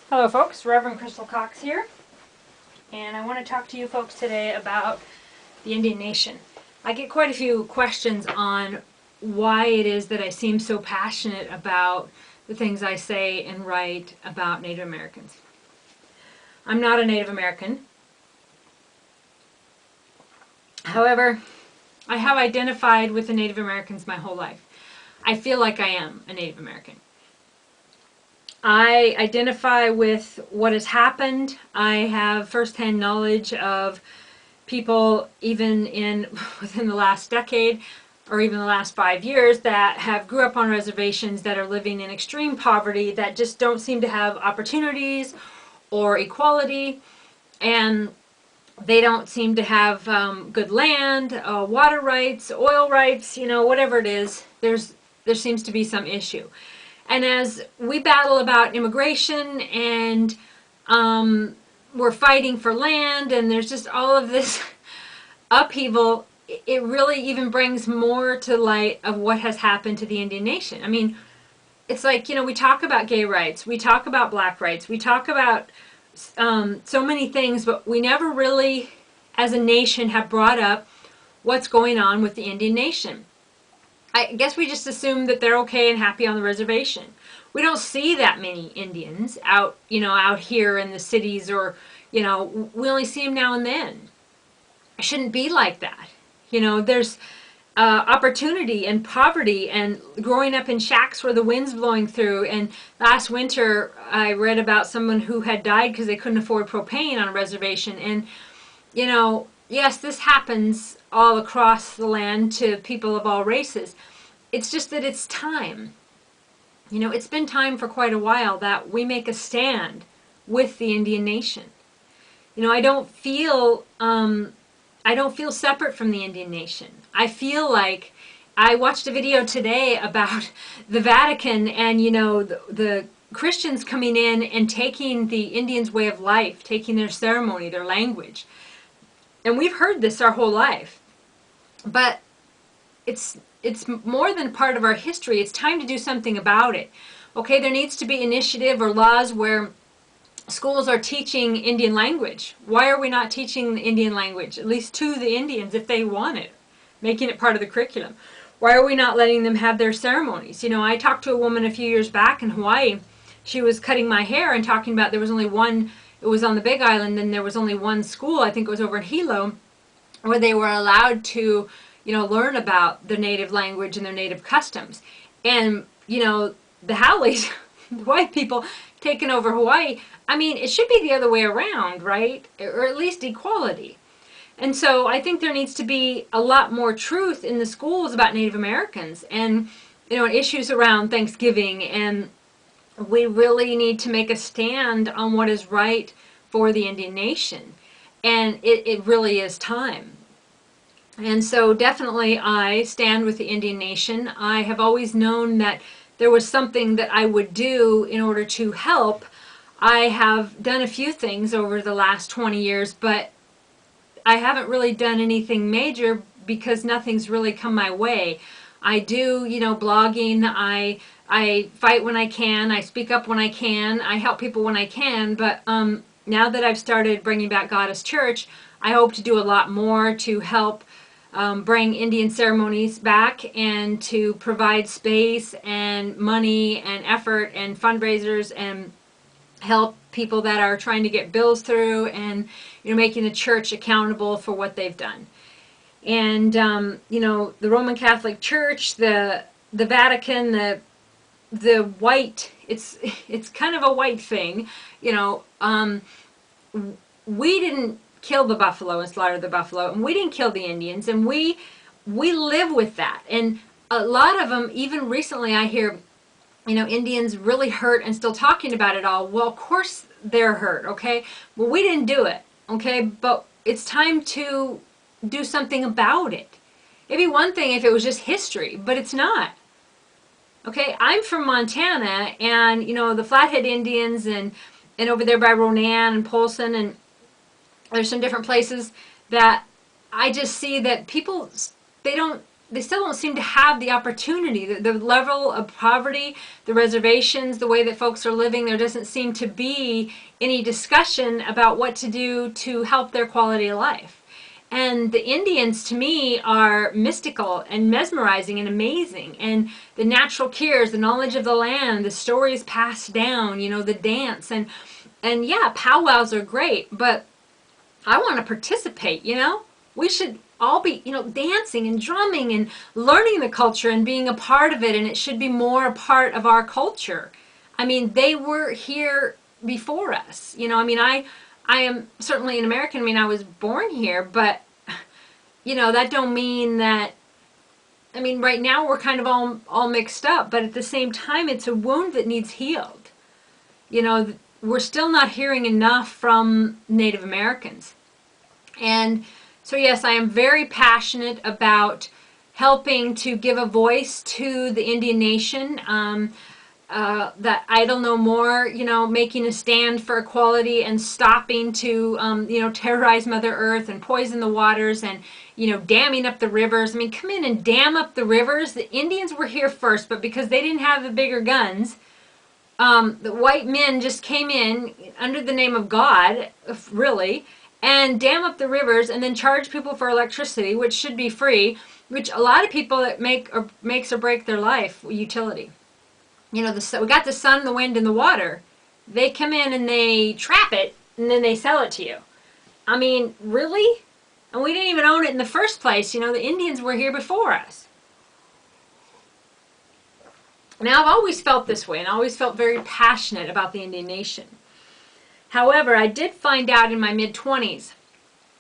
Hello folks, Reverend Crystal Cox here, and I want to talk to you folks today about the Indian Nation. I get quite a few questions on why it is that I seem so passionate about the things I say and write about Native Americans. I'm not a Native American. However, I have identified with the Native Americans my whole life. I feel like I am a Native American. I identify with what has happened. I have firsthand knowledge of people even within the last decade or even the last 5 years that have grew up on reservations that are living in extreme poverty, that just don't seem to have opportunities or equality, and they don't seem to have good land, water rights, oil rights, whatever it is. There seems to be some issue. And as we battle about immigration and we're fighting for land and there's just all of this upheaval, it really even brings more to light of what has happened to the Indian Nation. I mean, it's like, we talk about gay rights, we talk about black rights, we talk about so many things, but we never really, as a nation, have brought up what's going on with the Indian Nation. I guess we just assume that they're okay and happy on the reservation. We don't see that many Indians out here in the cities, or, we only see them now and then. It shouldn't be like that. There's opportunity and poverty and growing up in shacks where the wind's blowing through. And last winter, I read about someone who had died because they couldn't afford propane on a reservation. And, yes, this happens all across the land to people of all races. It's just that it's time. It's been time for quite a while that we make a stand with the Indian Nation. I don't feel separate from the Indian Nation. I feel like I watched a video today about the Vatican and the Christians coming in and taking the Indians' way of life, taking their ceremony, their language. And we've heard this our whole life. But it's more than part of our history. It's time to do something about it. Okay, there needs to be initiative or laws where schools are teaching Indian language. Why are we not teaching the Indian language, at least to the Indians if they want it, making it part of the curriculum? Why are we not letting them have their ceremonies? I talked to a woman a few years back in Hawaii. She was cutting my hair and talking about there was only one, it was on the Big Island, and there was only one school, I think it was over in Hilo, where they were allowed to learn about their native language and their native customs. And, the Howleys, the white people, taking over Hawaii, I mean, it should be the other way around, right? Or at least equality. And so I think there needs to be a lot more truth in the schools about Native Americans and, issues around Thanksgiving. And we really need to make a stand on what is right for the Indian Nation. And it really is time. And so definitely I stand with the Indian Nation. I have always known that there was something that I would do in order to help. I have done a few things over the last 20 years, but I haven't really done anything major because nothing's really come my way. I do, blogging. I fight when I can. I speak up when I can. I help people when I can. But now that I've started bringing back Goddess Church, I hope to do a lot more to help bring Indian ceremonies back and to provide space and money and effort and fundraisers and help people that are trying to get bills through and making the church accountable for what they've done. And the Roman Catholic Church, the Vatican, the white, it's kind of a white thing. We didn't kill the buffalo and slaughter the buffalo, and we didn't kill the Indians, and we live with that. And a lot of them, even recently, I hear Indians really hurt and still talking about it all. Well, of course they're hurt, okay? Well, we didn't do it, okay? But it's time to do something about it. It'd be one thing if it was just history, but it's not. Okay, I'm from Montana, and the Flathead Indians and over there by Ronan and Polson, and there's some different places that I just see that people, they don't they still don't seem to have the opportunity. The level of poverty, the reservations, the way that folks are living, there doesn't seem to be any discussion about what to do to help their quality of life. And the Indians, to me, are mystical and mesmerizing and amazing. And the natural cures, the knowledge of the land, the stories passed down, the dance. And yeah, powwows are great, but I want to participate. We should all be, dancing and drumming and learning the culture and being a part of it, and it should be more a part of our culture. I mean, they were here before us. I am certainly an American. I mean, I was born here, but, that don't mean that, right now we're kind of all mixed up, but at the same time, it's a wound that needs healed. We're still not hearing enough from Native Americans. And so, yes, I am very passionate about helping to give a voice to the Indian nation, that idle no more, making a stand for equality and stopping to, terrorize Mother Earth and poison the waters and, damming up the rivers. I mean, come in and dam up the rivers. The Indians were here first, but because they didn't have the bigger guns, the white men just came in under the name of God, really, and dam up the rivers and then charge people for electricity, which should be free, which a lot of people that makes or break their life utility. We got the sun, the wind, and the water. They come in and they trap it and then they sell it to you. I mean, really? And we didn't even own it in the first place. The Indians were here before us. Now, I've always felt this way and always felt very passionate about the Indian nation. However, I did find out in my mid-20s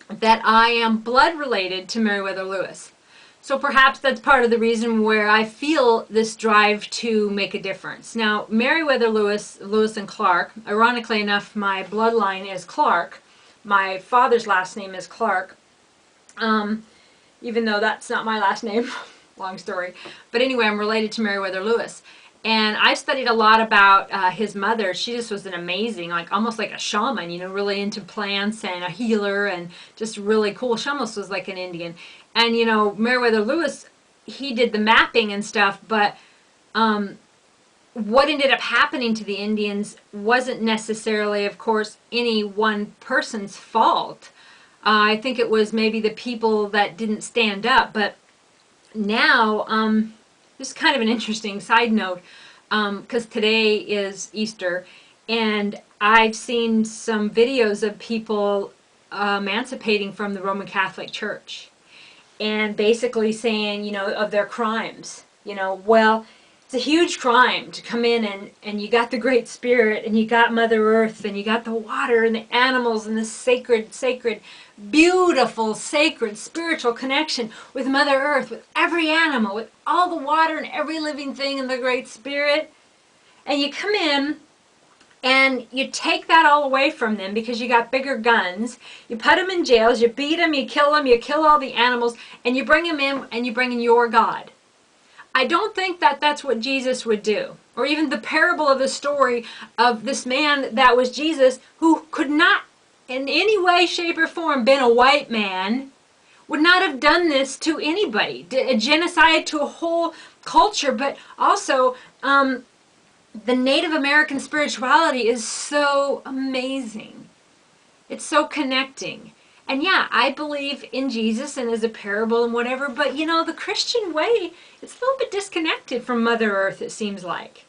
that I am blood related to Meriwether Lewis. So perhaps that's part of the reason where I feel this drive to make a difference. Now, Meriwether Lewis and Clark, ironically enough, my bloodline is Clark. My father's last name is Clark, even though that's not my last name. Long story. But anyway, I'm related to Meriwether Lewis. And I studied a lot about his mother. She just was an amazing, almost like a shaman, really into plants and a healer and just really cool. She almost was like an Indian. And, Meriwether Lewis, he did the mapping and stuff, but what ended up happening to the Indians wasn't necessarily, of course, any one person's fault. I think it was maybe the people that didn't stand up. But now, this is kind of an interesting side note, because today is Easter, and I've seen some videos of people emancipating from the Roman Catholic Church and basically saying, of their crimes. Well, it's a huge crime to come in and you got the Great Spirit and you got Mother Earth and you got the water and the animals and the sacred, beautiful, sacred, spiritual connection with Mother Earth, with every animal, with all the water and every living thing in the Great Spirit. And you come in and you take that all away from them because you got bigger guns. You put them in jails, you beat them, you kill all the animals, and you bring them in and you bring in your God. I don't think that that's what Jesus would do. Or even the parable of the story of this man that was Jesus, who could not in any way, shape, or form been a white man, would not have done this to anybody. A genocide to a whole culture, but also the Native American spirituality is so amazing. It's so connecting. And yeah, I believe in Jesus and as a parable and whatever, but the Christian way, it's a little bit disconnected from Mother Earth, it seems like.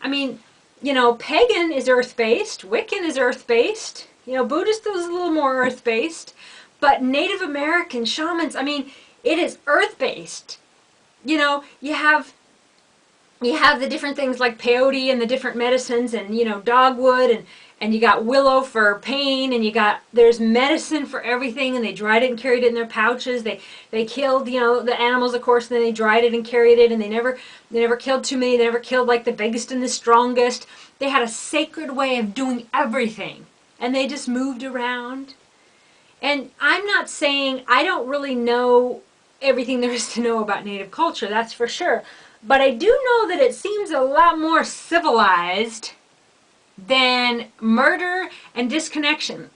I mean, pagan is earth-based, Wiccan is earth-based, Buddhist is a little more earth-based, but Native American shamans, it is earth-based. You have the different things like peyote and the different medicines and, dogwood and you got willow for pain and there's medicine for everything, and they dried it and carried it in their pouches. They killed, the animals, of course, and then they dried it and carried it, and they never killed too many. They never killed like the biggest and the strongest. They had a sacred way of doing everything, and they just moved around. And I'm not saying I don't really know everything there is to know about Native culture, that's for sure. But I do know that it seems a lot more civilized than murder and disconnection.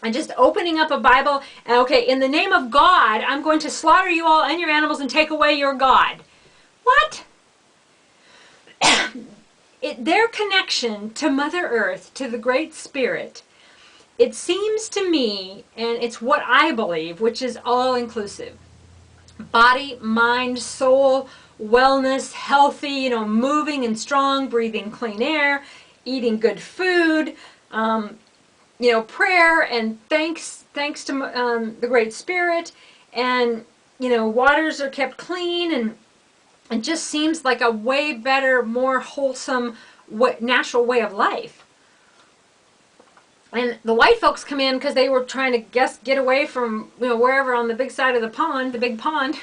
and just opening up a Bible and, okay, in the name of God, I'm going to slaughter you all and your animals and take away your God. What? Their connection to Mother Earth, to the Great Spirit, it seems to me, and it's what I believe, which is all inclusive. Body, mind, soul, wellness, healthy, moving and strong, breathing clean air, eating good food, prayer and thanks to the Great Spirit, and, waters are kept clean, and it just seems like a way better, more wholesome, natural way of life. And the white folks come in because they were trying to get away from, wherever on the big side of the pond, the big pond,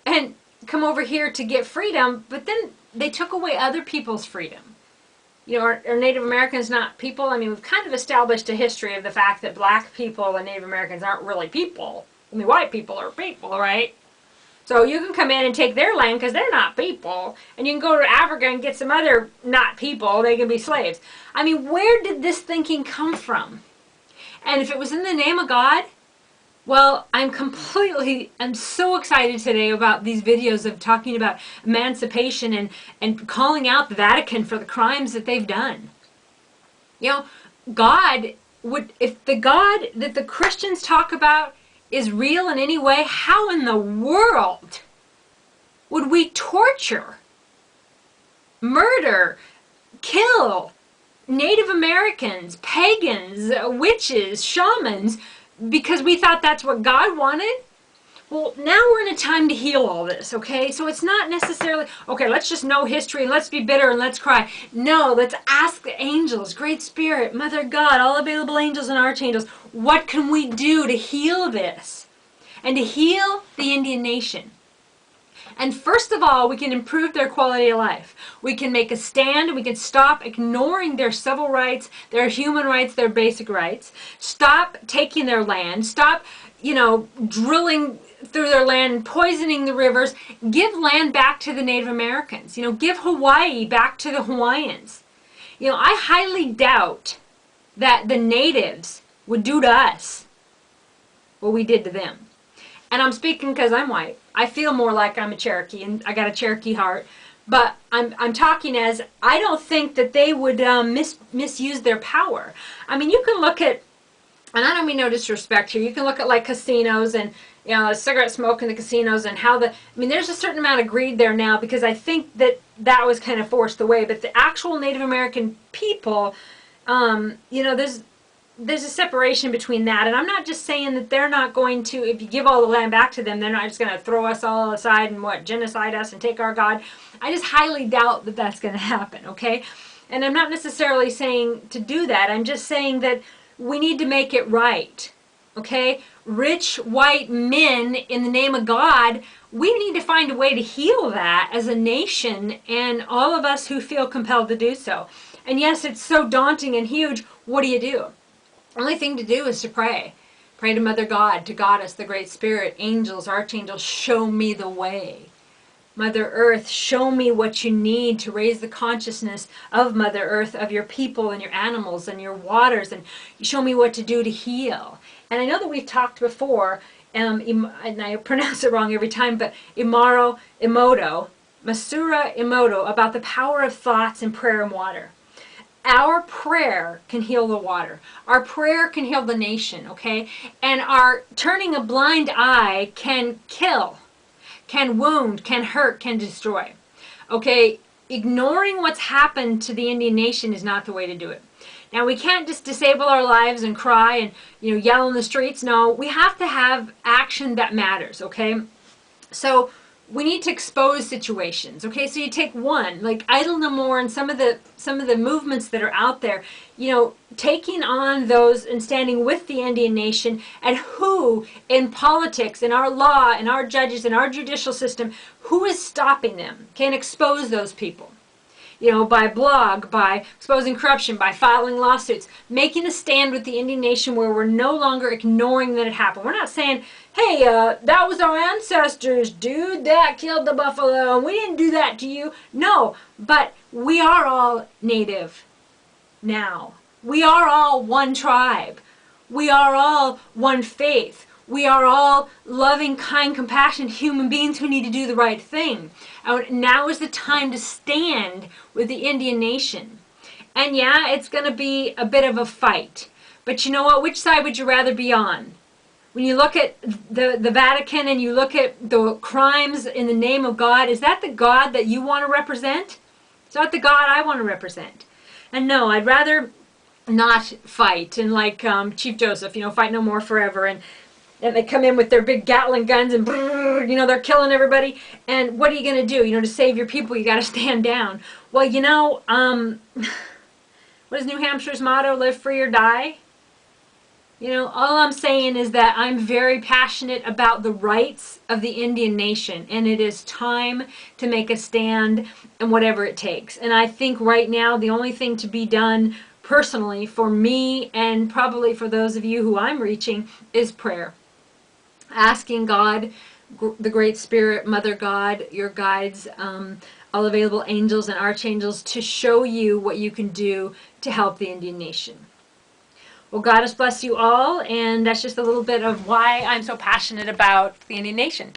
and come over here to get freedom, but then they took away other people's freedom. Are Native Americans not people? I mean, we've kind of established a history of the fact that black people and Native Americans aren't really people. I mean, white people are people, right? So you can come in and take their land because they're not people. And you can go to Africa and get some other not people. They can be slaves. I mean, where did this thinking come from? And if it was in the name of God, well, I'm so excited today about these videos of talking about emancipation and calling out the Vatican for the crimes that they've done. God would, if the God that the Christians talk about is real in any way, how in the world would we torture, murder, kill Native Americans, pagans, witches, shamans, because we thought that's what God wanted? Well, now we're in a time to heal all this, okay? So it's not necessarily, okay, let's just know history and let's be bitter and let's cry. No, let's ask the angels, Great Spirit, Mother God, all available angels and archangels, what can we do to heal this? And to heal the Indian nation. And first of all, we can improve their quality of life. We can make a stand, and we can stop ignoring their civil rights, their human rights, their basic rights. Stop taking their land. Stop, drilling through their land and poisoning the rivers. Give land back to the Native Americans. Give Hawaii back to the Hawaiians. I highly doubt that the natives would do to us what we did to them. And I'm speaking because I'm white. I feel more like I'm a Cherokee, and I got a Cherokee heart. But I'm talking as I don't think that they would misuse their power. I mean, you can look at, and I don't mean no disrespect here, you can look at like casinos and cigarette smoke in the casinos and how there's a certain amount of greed there now because I think that was kind of forced away. But the actual Native American people, there's a separation between that, and I'm not just saying that they're not going to, if you give all the land back to them, they're not just going to throw us all aside and genocide us and take our God. I just highly doubt that that's going to happen, okay? And I'm not necessarily saying to do that. I'm just saying that we need to make it right, okay? Rich white men in the name of God, we need to find a way to heal that as a nation, and all of us who feel compelled to do so. And yes, it's so daunting and huge. What do? The only thing to do is to pray. Pray to Mother God, to Goddess, the Great Spirit, angels, archangels, show me the way. Mother Earth, show me what you need to raise the consciousness of Mother Earth, of your people and your animals and your waters, and show me what to do to heal. And I know that we've talked before, and I pronounce it wrong every time, but Masura Emoto, about the power of thoughts and prayer and water. Our prayer can heal the water. Our prayer can heal the nation, okay? And our turning a blind eye can kill, can wound, can hurt, can destroy. Okay? Ignoring what's happened to the Indian nation is not the way to do it. Now, we can't just disable our lives and cry and, yell in the streets. No, we have to have action that matters, okay? So we need to expose situations, okay? So you take one, like Idle No More and some of the movements that are out there, taking on those and standing with the Indian nation, and who in politics, in our law, in our judges, in our judicial system, who is stopping them? Can expose those people. By blog, by exposing corruption, by filing lawsuits, making a stand with the Indian nation where we're no longer ignoring that it happened. We're not saying, hey, that was our ancestors, dude, that killed the buffalo, and we didn't do that to you. No, but we are all native now. We are all one tribe. We are all one faith. We are all loving, kind, compassionate human beings who need to do the right thing. And now is the time to stand with the Indian nation. And yeah, it's going to be a bit of a fight. But you know what? Which side would you rather be on? When you look at the Vatican and you look at the crimes in the name of God, is that the God that you want to represent? It's not the God I want to represent. And no, I'd rather not fight. And like Chief Joseph, fight no more forever. And they come in with their big Gatling guns and, they're killing everybody. And what are you going to do? To save your people, you got to stand down. Well, what is New Hampshire's motto? Live free or die? All I'm saying is that I'm very passionate about the rights of the Indian nation, and it is time to make a stand and whatever it takes. And I think right now the only thing to be done personally for me and probably for those of you who I'm reaching is prayer. Asking God, the Great Spirit, Mother God, your guides, all available angels and archangels to show you what you can do to help the Indian nation. Well, God has blessed you all, and that's just a little bit of why I'm so passionate about the Indian nation.